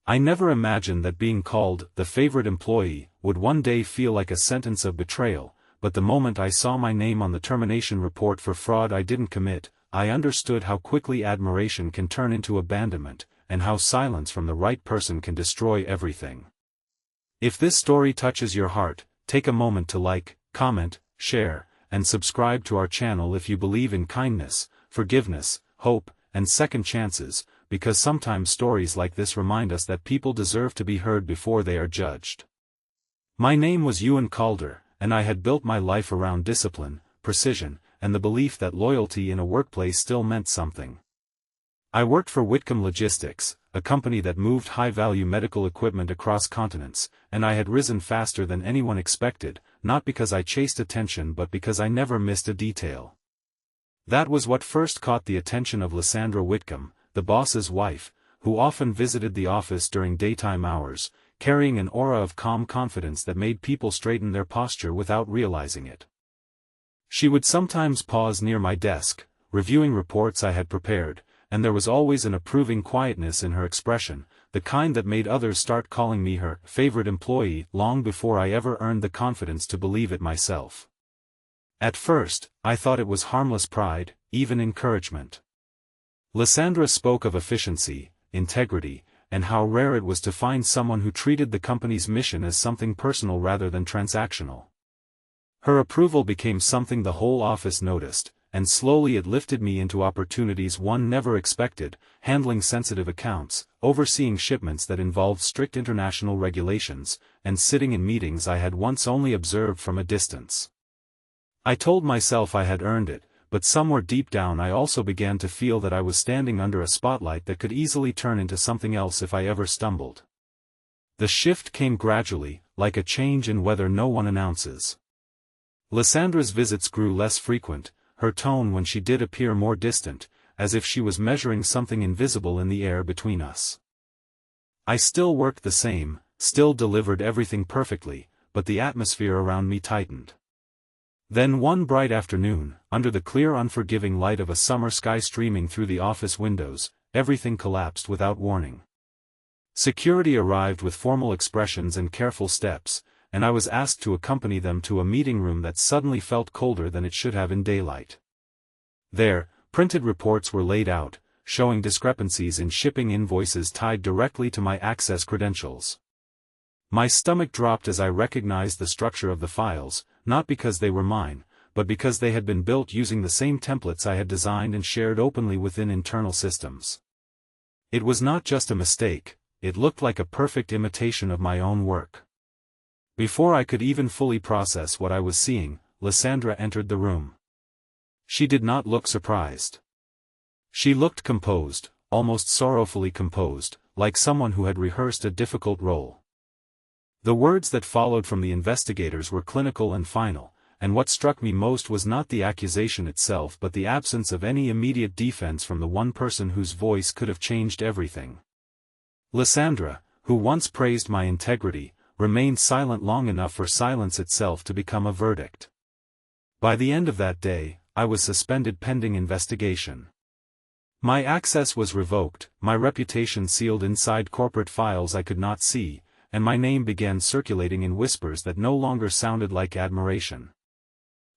I never imagined that being called the favorite employee would one day feel like a sentence of betrayal, but the moment I saw my name on the termination report for fraud I didn't commit, I understood how quickly admiration can turn into abandonment, and how silence from the right person can destroy everything. If this story touches your heart, take a moment to like, comment, share, and subscribe to our channel if you believe in kindness, forgiveness, hope, and second chances, because sometimes stories like this remind us that people deserve to be heard before they are judged. My name was Ewan Calder, and I had built my life around discipline, precision, and the belief that loyalty in a workplace still meant something. I worked for Whitcomb Logistics, a company that moved high-value medical equipment across continents, and I had risen faster than anyone expected, not because I chased attention but because I never missed a detail. That was what first caught the attention of Lysandra Whitcomb, the boss's wife, who often visited the office during daytime hours, carrying an aura of calm confidence that made people straighten their posture without realizing it. She would sometimes pause near my desk, reviewing reports I had prepared, and there was always an approving quietness in her expression, the kind that made others start calling me her favorite employee long before I ever earned the confidence to believe it myself. At first, I thought it was harmless pride, even encouragement. Lysandra spoke of efficiency, integrity, and how rare it was to find someone who treated the company's mission as something personal rather than transactional. Her approval became something the whole office noticed, and slowly it lifted me into opportunities one never expected, handling sensitive accounts, overseeing shipments that involved strict international regulations, and sitting in meetings I had once only observed from a distance. I told myself I had earned it, but somewhere deep down I also began to feel that I was standing under a spotlight that could easily turn into something else if I ever stumbled. The shift came gradually, like a change in weather no one announces. Lysandra's visits grew less frequent, her tone when she did appear more distant, as if she was measuring something invisible in the air between us. I still worked the same, still delivered everything perfectly, but the atmosphere around me tightened. Then one bright afternoon, under the clear unforgiving light of a summer sky streaming through the office windows, everything collapsed without warning. Security arrived with formal expressions and careful steps, and I was asked to accompany them to a meeting room that suddenly felt colder than it should have in daylight. There, printed reports were laid out, showing discrepancies in shipping invoices tied directly to my access credentials. My stomach dropped as I recognized the structure of the files, not because they were mine, but because they had been built using the same templates I had designed and shared openly within internal systems. It was not just a mistake, it looked like a perfect imitation of my own work. Before I could even fully process what I was seeing, Lysandra entered the room. She did not look surprised. She looked composed, almost sorrowfully composed, like someone who had rehearsed a difficult role. The words that followed from the investigators were clinical and final, and what struck me most was not the accusation itself but the absence of any immediate defense from the one person whose voice could have changed everything. Lysandra, who once praised my integrity, remained silent long enough for silence itself to become a verdict. By the end of that day, I was suspended pending investigation. My access was revoked, my reputation sealed inside corporate files I could not see, and my name began circulating in whispers that no longer sounded like admiration.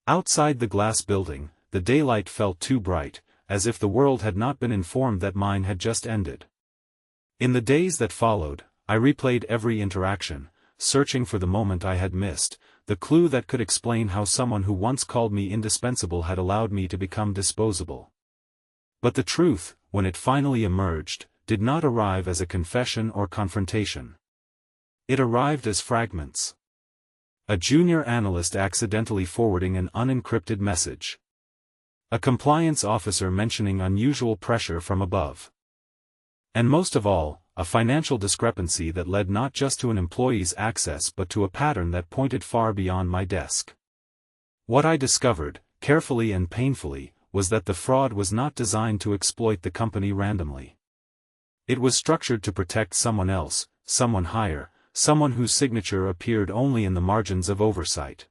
Outside the glass building, the daylight felt too bright, as if the world had not been informed that mine had just ended. In the days that followed, I replayed every interaction, searching for the moment I had missed, the clue that could explain how someone who once called me indispensable had allowed me to become disposable. But the truth, when it finally emerged, did not arrive as a confession or confrontation. It arrived as fragments. A junior analyst accidentally forwarding an unencrypted message. A compliance officer mentioning unusual pressure from above. And most of all, a financial discrepancy that led not just to an employee's access but to a pattern that pointed far beyond my desk. What I discovered, carefully and painfully, was that the fraud was not designed to exploit the company randomly. It was structured to protect someone else, someone higher, someone whose signature appeared only in the margins of oversight.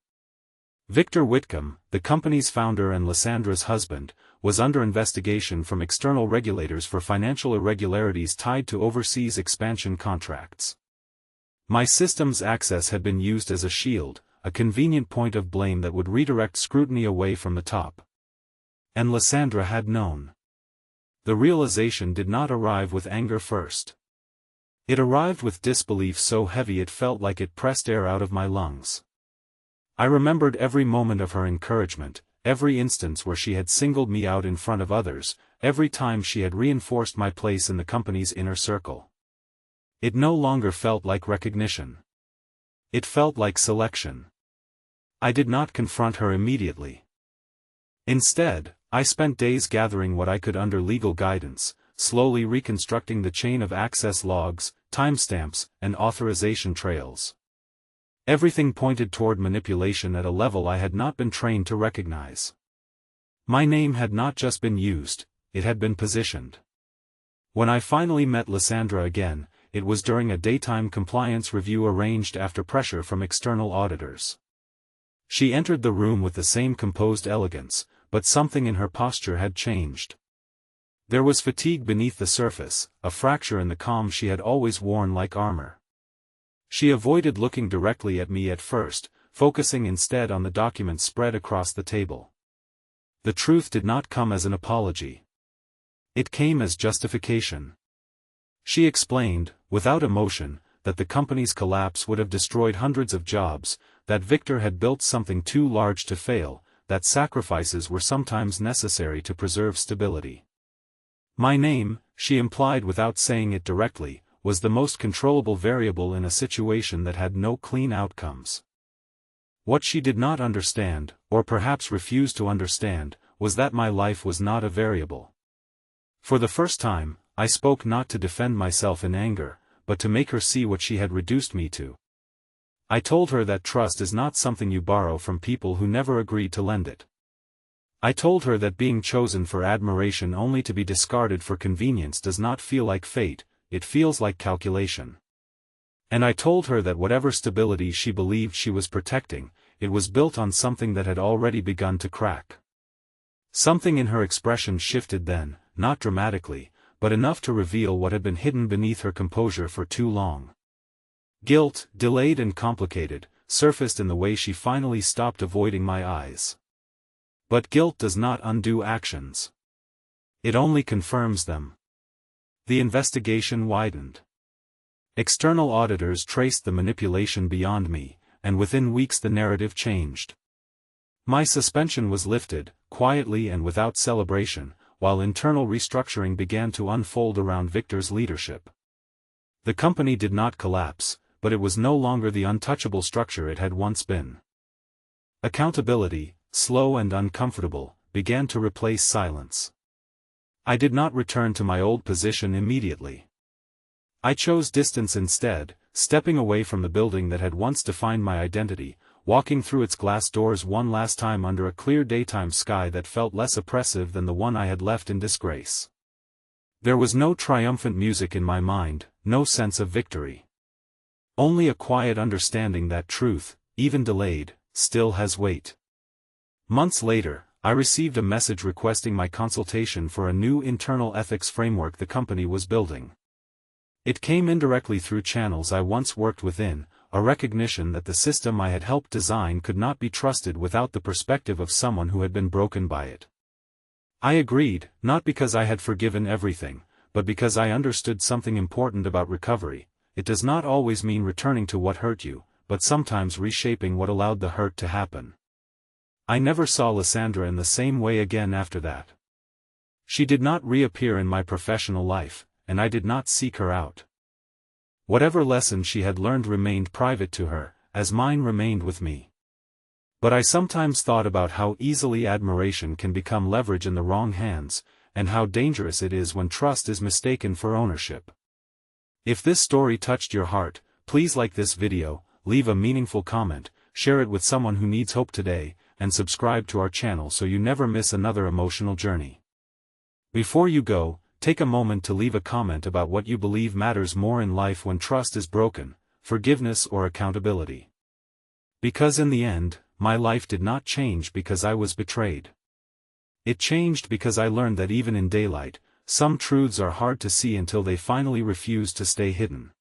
Victor Whitcomb, the company's founder and Lysandra's husband, was under investigation from external regulators for financial irregularities tied to overseas expansion contracts. My system's access had been used as a shield, a convenient point of blame that would redirect scrutiny away from the top. And Lysandra had known. The realization did not arrive with anger first. It arrived with disbelief so heavy it felt like it pressed air out of my lungs. I remembered every moment of her encouragement, every instance where she had singled me out in front of others, every time she had reinforced my place in the company's inner circle. It no longer felt like recognition. It felt like selection. I did not confront her immediately. Instead, I spent days gathering what I could under legal guidance, slowly reconstructing the chain of access logs, timestamps, and authorization trails. Everything pointed toward manipulation at a level I had not been trained to recognize. My name had not just been used, it had been positioned. When I finally met Lysandra again, it was during a daytime compliance review arranged after pressure from external auditors. She entered the room with the same composed elegance, but something in her posture had changed. There was fatigue beneath the surface, a fracture in the calm she had always worn like armor. She avoided looking directly at me at first, focusing instead on the documents spread across the table. The truth did not come as an apology. It came as justification. She explained, without emotion, that the company's collapse would have destroyed hundreds of jobs, that Victor had built something too large to fail, that sacrifices were sometimes necessary to preserve stability. My name, she implied without saying it directly, was the most controllable variable in a situation that had no clean outcomes. What she did not understand, or perhaps refused to understand, was that my life was not a variable. For the first time, I spoke not to defend myself in anger, but to make her see what she had reduced me to. I told her that trust is not something you borrow from people who never agreed to lend it. I told her that being chosen for admiration only to be discarded for convenience does not feel like fate, it feels like calculation. And I told her that whatever stability she believed she was protecting, it was built on something that had already begun to crack. Something in her expression shifted then, not dramatically, but enough to reveal what had been hidden beneath her composure for too long. Guilt, delayed and complicated, surfaced in the way she finally stopped avoiding my eyes. But guilt does not undo actions. It only confirms them. The investigation widened. External auditors traced the manipulation beyond me, and within weeks the narrative changed. My suspension was lifted, quietly and without celebration, while internal restructuring began to unfold around Victor's leadership. The company did not collapse, but it was no longer the untouchable structure it had once been. Accountability, slow and uncomfortable, began to replace silence. I did not return to my old position immediately. I chose distance instead, stepping away from the building that had once defined my identity, walking through its glass doors one last time under a clear daytime sky that felt less oppressive than the one I had left in disgrace. There was no triumphant music in my mind, no sense of victory. Only a quiet understanding that truth, even delayed, still has weight. Months later, I received a message requesting my consultation for a new internal ethics framework the company was building. It came indirectly through channels I once worked within, a recognition that the system I had helped design could not be trusted without the perspective of someone who had been broken by it. I agreed, not because I had forgiven everything, but because I understood something important about recovery. It does not always mean returning to what hurt you, but sometimes reshaping what allowed the hurt to happen. I never saw Lysandra in the same way again after that. She did not reappear in my professional life, and I did not seek her out. Whatever lesson she had learned remained private to her, as mine remained with me. But I sometimes thought about how easily admiration can become leverage in the wrong hands, and how dangerous it is when trust is mistaken for ownership. If this story touched your heart, please like this video, leave a meaningful comment, share it with someone who needs hope today, and subscribe to our channel so you never miss another emotional journey. Before you go, take a moment to leave a comment about what you believe matters more in life when trust is broken, forgiveness or accountability. Because in the end, my life did not change because I was betrayed. It changed because I learned that even in daylight, some truths are hard to see until they finally refuse to stay hidden.